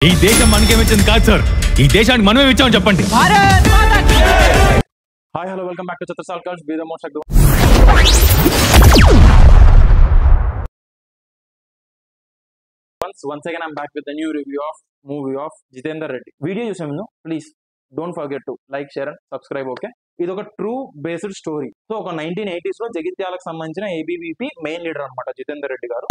ఈ దేశం మనకేమిచ్చింది కాదు సార్, ఈ దేశానికి మనమే ఇచ్చామని చెప్పండి. Hi, hello, welcome back to Chhatrasal Cults. Be the most active. Once again, I'm back with a new review of movie of Jitendra Reddy. Video you see, please don't forget to like, share and subscribe. Okay. ఇది ఒక true based story. So ఒక 1980s లో జగిత్యాలకు సంబంధించిన ABVP main leader అనమాట జితేందర్ రెడ్డి గారు.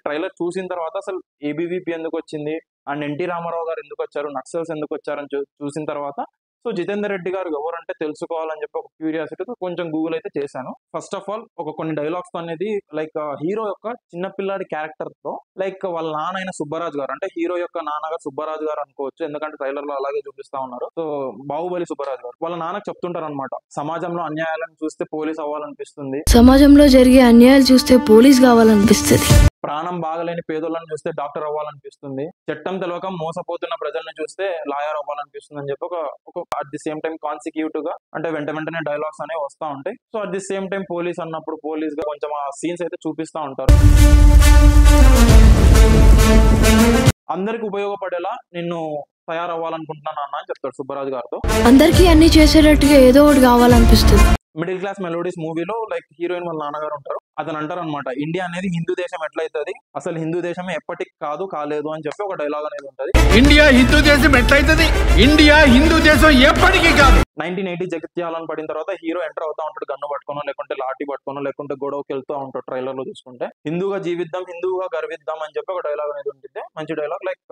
Trailer చూసిన తర్వాత అసలు ఏబీవీపీ ఎందుకు వచ్చింది అండ్ ఎన్టీ రామారావు గారు ఎందుకు వచ్చారు, నక్సల్స్ ఎందుకు వచ్చారని చూసిన తర్వాత సో జితేందర్ రెడ్డి గారు ఎవరంటే తెలుసుకోవాలని చెప్పి ఒక క్యూరియాసిటీతో కొంచెం గూగుల్ అయితే చేశాను. ఫస్ట్ ఆఫ్ ఆల్ కొన్ని డైలాగ్స్ అనేది లైక్ హీరో యొక్క చిన్నపిల్లాడి క్యారెక్టర్ తో లైక్ వాళ్ళ నాన్న అయిన సుబ్బరాజు గారు, అంటే హీరో యొక్క నాన్నగారు సుబ్బరాజు గారు అనుకోవచ్చు, ఎందుకంటే ట్రైలర్ లో అలాగే చూపిస్తా ఉన్నారు. సో బాహుబలి సుబ్బరాజు గారు వాళ్ళ నాన్నకు చెప్తుంటారు అనమాట, సమాజంలో అన్యాయాలను చూస్తే పోలీస్ అవ్వాలనిపిస్తుంది, సమాజంలో జరిగే అన్యాయాలు చూస్తే పోలీస్ కావాలనిపిస్తుంది, ప్రాణం బాగలేని పేదోళ్ళని చూస్తే డాక్టర్ అవ్వాలనిపిస్తుంది, చట్టం తెలవక మోసపోతున్న ప్రజల్ని చూస్తే లాయర్ అవ్వాలనిపిస్తుంది అని చెప్పి ఒక at the same time consecutive గా అంటే వెంటనే డైలాగ్స్ అనేవి వస్తూ ఉంటాయి. So at the same time police అన్నప్పుడు పోలీస్ గా కొంచెం ఆ సీన్స్ అయితే చూపిస్తూ ఉంటారు. అందరికి ఉపయోగపడేలా నిన్ను తయారవ్వాలనుకుంటున్నాను అన్న అని చెప్తాడు సుబ్బరాజు గారితో. అందరికీ అన్ని చేసేటట్టుగా ఏదో ఒకటి కావాలనిపిస్తుంది. మిడిల్ క్లాస్ మెలోడీస్ మూవీలో లైక్ హీరోయిన్ వాళ్ళ నాన్నగారు ఉంటారు, అతను అంటారు అనమాట, ఇండియా అనేది హిందూ దేశం ఎట్లయితుంది, అసలు హిందూ దేశమే ఎప్పటికి కాలేదు అని చెప్పి ఒక డైలాగ్ అనేది ఉంటది. ఇండియా హిందూ దేశం ఎట్లయితుంది, ఇండియా హిందూ దేశం ఎప్పటికీ కాదు. 1980 జగిత్యాలని పడిన తర్వాత హీరో ఎంటర్ అవుతా ఉంటాడు, గన్ను పట్టుకోనో లేకుంటే లాఠీ పట్టుకోనో లేకుంటే గొడవకి వెళ్తూ ఉంటాడు. ట్రైలర్ లో చూసుకుంటే హిందూగా జీవిద్దాం, హిందూగా గర్విద్దాం అని చెప్పి ఒక డైలాగ్ అనేది ఉంటుంది. మంచి dialogue like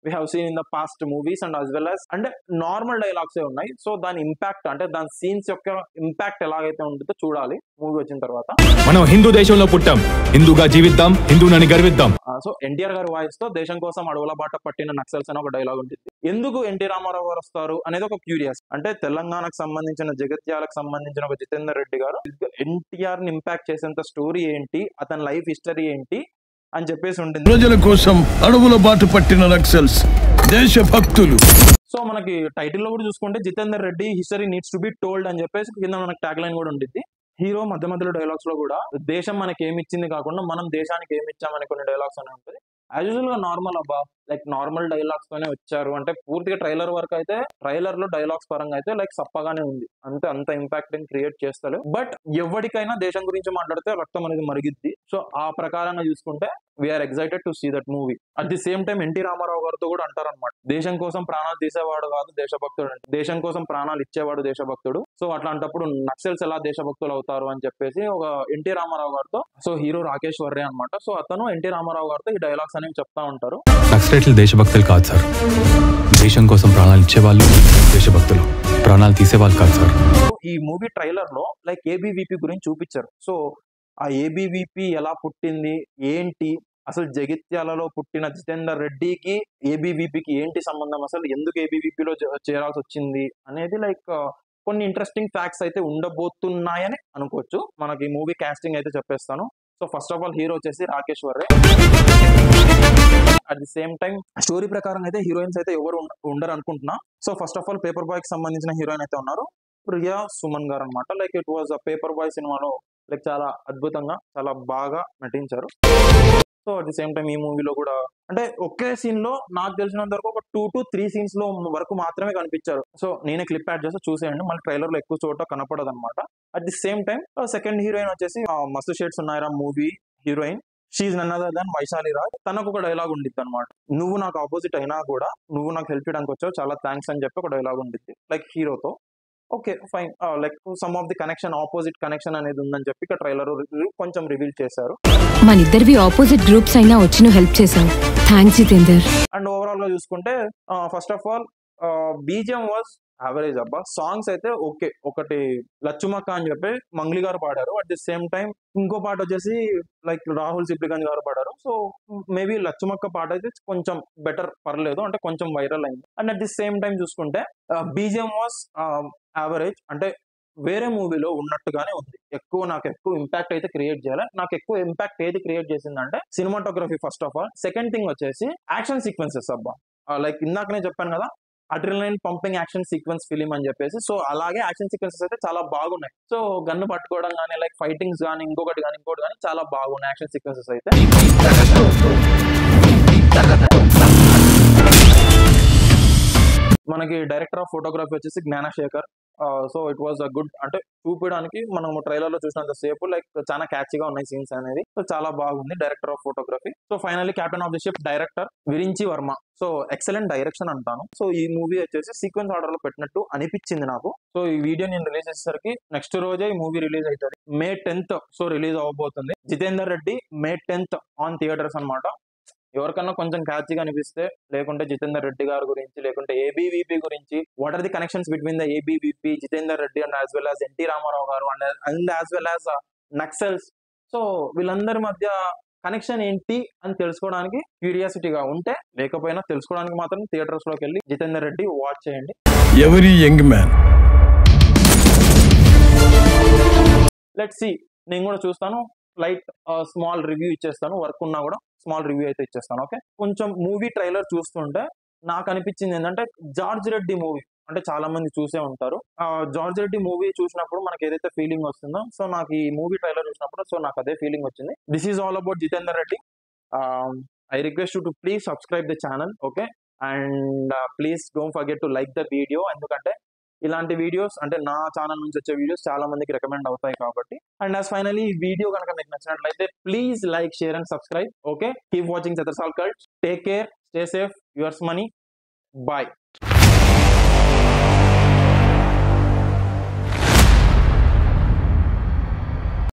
we have seen in the past movies and as well as అంటే నార్మల్ డైలాగ్స్ ఉన్నాయి. సో దాని ఇంపాక్ట్ అంటే దాని సీన్స్ యొక్క ఇంపాక్ట్ ఎలాగైతే ఉంటుందో చూడాలి మూవీ వచ్చిన తర్వాత. మనం హిందూ దేశంలో పుట్టాం, హిందూగా జీవిద్దాం, హిందూనని గర్విద్దాం. సో ఎన్టీఆర్ గారి వాయిస్ తో దేశం కోసం అడవుల బాట పట్టిన నక్సల్స్ అని ఒక డైలాగ్ ఉంటుంది. ఎందుకు ఎన్టీ రామారావు గారు వస్తారు అనేది ఒక క్యూరియస్. అంటే తెలంగాణకు సంబంధించిన జగిత్యాలకు సంబంధించిన ఒక జితేందర్ రెడ్డి గారు ఎన్టీఆర్ ని ఇంపాక్ట్ చేసేంత స్టోరీ ఏంటి, అతని లైఫ్ హిస్టరీ ఏంటి అని చెప్పేసి ఉంటుంది. ప్రజల కోసం అడవుల బాట పట్టిన నక్సల్స్ దేశభక్తులు. సో మనకి టైటిల్ లో కూడా చూసుకుంటే Jithender Reddy history needs to be told అని చెప్పేసి కింద మనకి ట్యాగ్ లైన్ కూడా ఉంటుంది. హీరో మధ్యలో డైలాగ్స్ లో కూడా దేశం మనకి ఏమి ఇచ్చింది కాకుండా మనం దేశానికి ఏమి ఇచ్చామని కొన్ని డైలాగ్స్ అనే ఉంటుంది. యాజ్ యూజువల్ గా నార్మల్ అబ్బా లైక్ నార్మల్ డైలాగ్స్ తోనే వచ్చారు అంటే పూర్తిగా ట్రైలర్ వరకు అయితే ట్రైలర్ లో డైలాగ్స్ పరంగా అయితే లైక్ సప్పగానే ఉంది, అంత ఇంపాక్ట్ క్రియేట్ చేస్తారు. బట్ ఎవరికైనా దేశం గురించి మాట్లాడితే రక్తం అనేది మరిగిద్ది. సో ఆ ప్రకారంగా చూసుకుంటే we're excited to see that movie. At the same time NT Rama Rao గారితో కూడా అంటారు అనమాట, దేశం కోసం ప్రాణాలు తీసేవాడు కాదు దేశభక్తుడు అంటే, దేశం కోసం ప్రాణాలు ఇచ్చేవాడు దేశభక్తుడు. సో అట్లాంటప్పుడు నక్సల్స్ ఎలా దేశభక్తులు అవుతారు అని చెప్పేసి ఒక ఎన్టీ రామారావు గారితో, సో హీరో రాకేష్ వర్రే అనమాట, సో అతను ఎన్టీ రామారావు గారితో ఈ డైలాగ్స్ అనేవి చెప్తా ఉంటారు. నక్సలైట్లు దేశభక్తులు కాదు సార్, దేశం కోసం ప్రాణాలు ఇచ్చేవాళ్ళు దేశభక్తులు, ప్రాణాలు తీసేవాళ్ళు కాదు సార్. ఈ మూవీ ట్రైలర్ లో లైక్ ఏబీవీపీ గురించి చూపించారు. సో ఆ ఏబీవీపీ ఎలా పుట్టింది ఏంటి, అసలు జగిత్యాలలో పుట్టిన జితేందర్ రెడ్డికి ఏబీవీపీకి ఏంటి సంబంధం, అసలు ఎందుకు ఏబీవీపీలో చేరాల్సి వచ్చింది అనేది లైక్ కొన్ని ఇంట్రెస్టింగ్ ఫ్యాక్ట్స్ అయితే ఉండబోతున్నాయని అనుకోవచ్చు. మనకి మూవీ కాస్టింగ్ అయితే చెప్పేస్తాను. So first of all hero వచ్చేసి Rakesh Varre. At the same time story ప్రకారం అయితే హీరోయిన్స్ అయితే ఎవరు ఉండరు అనుకుంటున్నా. So first of all paper boy కి సంబంధించిన హీరోయిన్ అయితే ఉన్నారు, ప్రియా సుమన్ గారు అనమాట. Like it was a paper boy సినిమాలో లైక్ చాలా అద్భుతంగా చాలా బాగా నటించారు. So at the same time ఈ మూవీలో కూడా అంటే ఒకే సీన్ లో నాకు తెలిసినంత వరకు ఒక 2 to 3 సీన్స్ లో వరకు మాత్రమే కనిపించారు. సో నేనే క్లిప్ యాడ్ చేస్తే చూసేయండి, మళ్ళీ ట్రైలర్ లో ఎక్కువ చోట కనపడదు అనమాట. At the same time second heroine వచ్చేసి మస్తు షేడ్స్ ఉన్నాయరా movie heroine, she none other than Vaishali Raj. తనకు ఒక డైలాగ్ ఉండిద్ది అనమాట, నువ్వు నాకు ఆపోజిట్ అయినా కూడా నువ్వు నాకు హెల్ప్ చేయడానికి వచ్చావు, చాలా థ్యాంక్స్ అని చెప్పి ఒక డైలాగ్ ఉండిద్ది లైక్ హీరోతో. Okay fine, like some of the connection opposite connection అనేది ఉందని చెప్పి ఇక్కడ ట్రైలర్ కొంచెం రివీల్ చేశారు. మన ఇద్దరివి ఆపోజిట్ గ్రూప్స్ అయినా వచ్చి నువ్వు హెల్ప్ చేసావు, థ్యాంక్స్ జితేందర్. అండ్ ఓవరాల్ గా చూసుకుంటే first of all BGM was average అబ్బా. సాంగ్స్ అయితే ఓకే, ఒకటి లచ్చుమక్క అని చెప్పి మంగ్లీ గారు పాడారు. అట్ ది సేమ్ టైం ఇంకో పాట వచ్చేసి లైక్ రాహుల్ సిప్లిగంజ్ గారు పాడారు. సో మేబీ లచ్చుమక్క పాట అయితే కొంచెం బెటర్, పర్లేదు అంటే కొంచెం వైరల్ అయింది. And at the same time చూసుకుంటే బీజిఎం వాజ్ యావరేజ్, అంటే వేరే మూవీలో ఉన్నట్టుగానే ఉంది. నాకు ఎక్కువ ఇంపాక్ట్ అయితే క్రియేట్ చేయాలి. నాకు ఎక్కువ ఇంపాక్ట్ ఏది క్రియేట్ చేసిందంటే cinematography first of all. Second thing వచ్చేసి యాక్షన్ సీక్వెన్సెస్ అబ్బా. లైక్ ఇందాకనే చెప్పాను కదా adrenaline pumping action sequence film అని చెప్పేసి, సో అలాగే యాక్షన్ సీక్వెన్సెస్ అయితే చాలా బాగున్నాయి. సో గన్ను పట్టుకోవడం కానీ లైక్ ఫైటింగ్స్ కానీ ఇంకొకటి కానీ చాలా బాగున్నాయి యాక్షన్ సీక్వెన్సెస్ అయితే. మనకి డైరెక్టర్ ఆఫ్ ఫోటోగ్రఫీ వచ్చేసి Gnanasekhar. So it was a good, అంటే చూపించడానికి మనం ట్రైలర్ లో చూసినంత సేపు లైక్ చాలా క్యాచీగా ఉన్నాయి సీన్స్ అనేది. సో చాలా బాగుంది director of photography. So finally captain of the ship director Virinchi Varma. So excellent direction అంటాను. సో ఈ మూవీ వచ్చేసి సీక్వెన్స్ ఆర్డర్ లో పెట్టినట్టు అనిపించింది నాకు. సో ఈ వీడియో నేను రిలీజ్ చేసేసరికి నెక్స్ట్ రోజే ఈ మూవీ రిలీజ్ అవుతుంది. May 10th సో రిలీజ్ అవబోతుంది. Jitender Reddy May 10th on theatres అన్నమాట. ఎవరికన్నా కొంచెం క్యాచీగా అనిపిస్తే, లేకుంటే జితేందర్ రెడ్డి గారి గురించి, లేకుంటే ఏబీవీపీ గురించి, what are the connections between the ABVP, Jitender Reddy and as well as NT Rama Rao గారు and as well as Naxals, so వీళ్ళందరి మధ్య కనెక్షన్ ఏంటి అని తెలుసుకోవడానికి క్యూరియాసిటీగా ఉంటే, లేకపోయినా తెలుసుకోవడానికి మాత్రం థియేటర్స్ లోకి వెళ్ళి జితేందర్ రెడ్డి వాచ్ చేయండి. Every young man let's see, నేను కూడా చూస్తాను. లైట్ స్మాల్ రివ్యూ ఇచ్చేస్తాను. వర్క్ ఉన్నా కూడా స్మాల్ రివ్యూ అయితే ఇచ్చేస్తాను. ఓకే, కొంచెం మూవీ ట్రైలర్ చూస్తుంటే నాకు అనిపించింది ఏంటంటే, జార్జ్ రెడ్డి మూవీ అంటే చాలా మంది చూసే ఉంటారు. జార్జ్ రెడ్డి మూవీ చూసినప్పుడు మనకి ఏదైతే ఫీలింగ్ వస్తుందో, సో నాకు ఈ మూవీ ట్రైలర్ చూసినప్పుడు సో నాకు అదే ఫీలింగ్ వచ్చింది. This is all about Jithender Reddy. I request you to please subscribe the channel. Okay, and please don't forget to like the video. ఎందుకంటే ఇలాంటి వీడియోస్ అంటే నా ఛానల్ నుంచి వచ్చే వీడియోస్ చాలా మందికి రికమెండ్ అవుతాయి కాబట్టి. అండ్ యాజ్ ఫైనలీ ఈ వీడియో కనుక మీకు నచ్చినట్లయితే please like, share and subscribe. Okay, keep watching Chatrasal cults. Take care, stay safe, yours Mani. Bye.